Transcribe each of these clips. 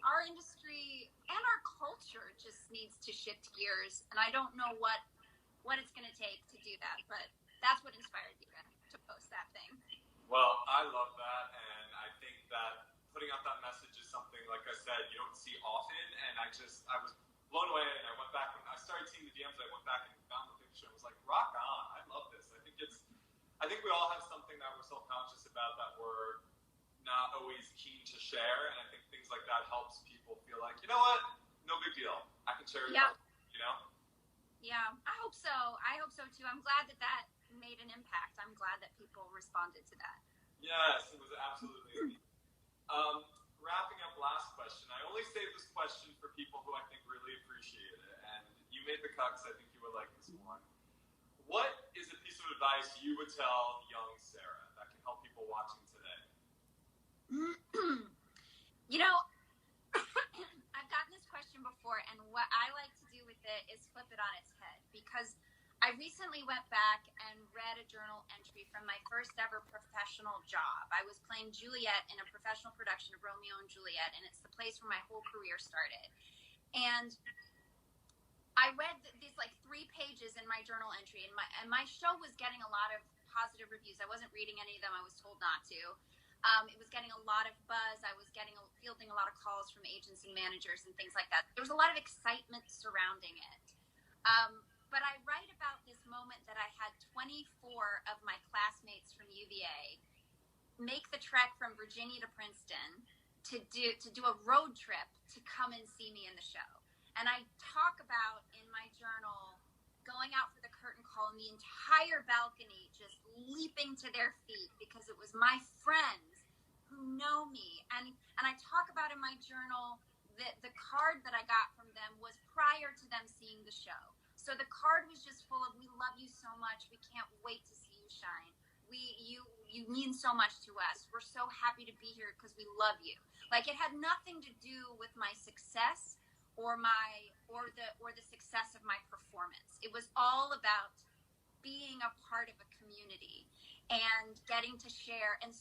our industry and our culture just needs to shift gears, and I don't know what it's going to take to do that, but that's what inspired you to post that thing. Well, I love that, and I think that putting out that message is something, like I said, you don't see often, and I was blown away, and I went back, when I started seeing the DMs, I went back and found the picture, and was like, rock on, I love this. I think we all have something that we're self-conscious about that we're not always keen to share, and I think things like that helps people feel like, you know what, no big deal, I can share it, you know? Yeah, I hope so. I hope so too. I'm glad that made an impact. I'm glad that people responded to that. Yes, it was absolutely wrapping up, last question. I only saved this question for people who I think really appreciate it, and you made the cut because I think you would like this one. What is a piece of advice you would tell young Sarah that can help people watching today? You know, I've gotten this question before, and what I like to do with it is flip it on its head, because I recently went back and read a journal entry from my first ever professional job. I was playing Juliet in a professional production of Romeo and Juliet, and it's the place where my whole career started. And I read these like 3 pages in my journal entry, and my show was getting a lot of positive reviews. I wasn't reading any of them. I was told not to. It was getting a lot of buzz. I was fielding a lot of calls from agents and managers and things like that. There was a lot of excitement surrounding it. But I write about this moment that I had 24 of my classmates from UVA make the trek from Virginia to Princeton to do a road trip to come and see me in the show. And I talk about in my journal going out for the curtain call and the entire balcony just leaping to their feet because it was my friends who know me. And I talk about in my journal that the card that I got from them was prior to them seeing the show. So the card was just full of, we love you so much. We can't wait to see you shine. You mean so much to us. We're so happy to be here because we love you. Like, it had nothing to do with my success or the success of my performance. It was all about being a part of a community and getting to share and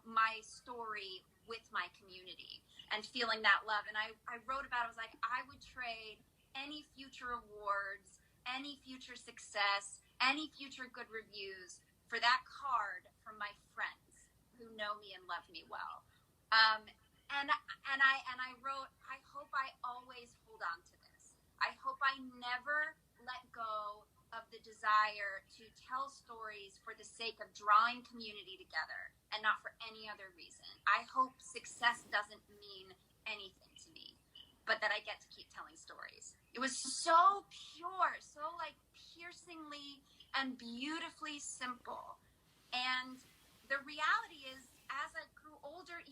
my story with my community and feeling that love. And I wrote about it. I was like, I would trade any future awards, any future success, any future good reviews for that card from my friends who know me and love me well. And I wrote, I hope I always hold on to this. I hope I never let go of the desire to tell stories for the sake of drawing community together and not for any other reason. I hope success doesn't mean anything to me, but that I get to keep telling stories. It was so pure, so like piercingly and beautifully simple. And the reality is, as I grew older,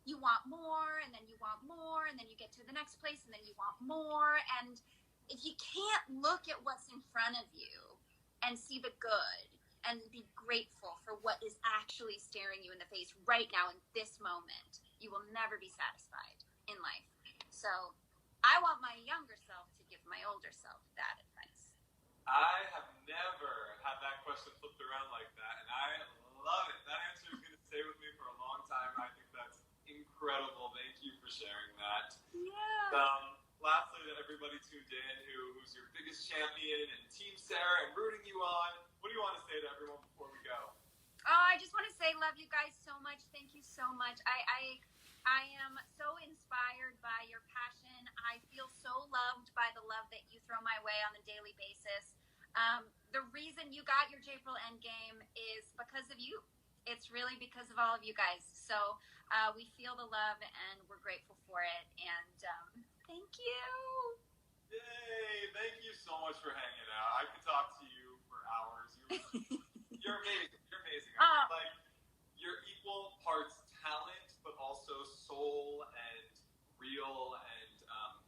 you want more, and then you want more, and then you get to the next place, and then you want more. And if you can't look at what's in front of you and see the good and be grateful for what is actually staring you in the face right now in this moment, you will never be satisfied in life. So I want my younger self to give my older self that advice. I have never had that question flipped around like that, and I love it. That answer is going to stay with me for a long time. I think that's incredible. Thank you for sharing that. Yeah. Lastly, to everybody tuned in who's your biggest champion and Team Sarah and rooting you on, what do you want to say to everyone before we go? Oh, I just want to say, love you guys so much. Thank you so much. I am so inspired by your passion. I feel so loved by the love that you throw my way on a daily basis. The reason you got your J-April Endgame is because of you. It's really because of all of you guys. So we feel the love and we're grateful for it. And thank you. Yay. Thank you so much for hanging out. I could talk to you for hours. You're amazing. You're amazing. I feel like you're equal parts talent, but also soul and real and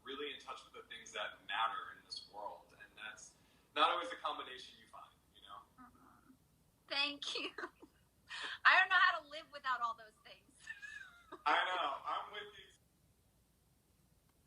really in touch with the things that matter in this world. And that's not always a combination you find, you know? Thank you. I don't know how to live without all those things. I know.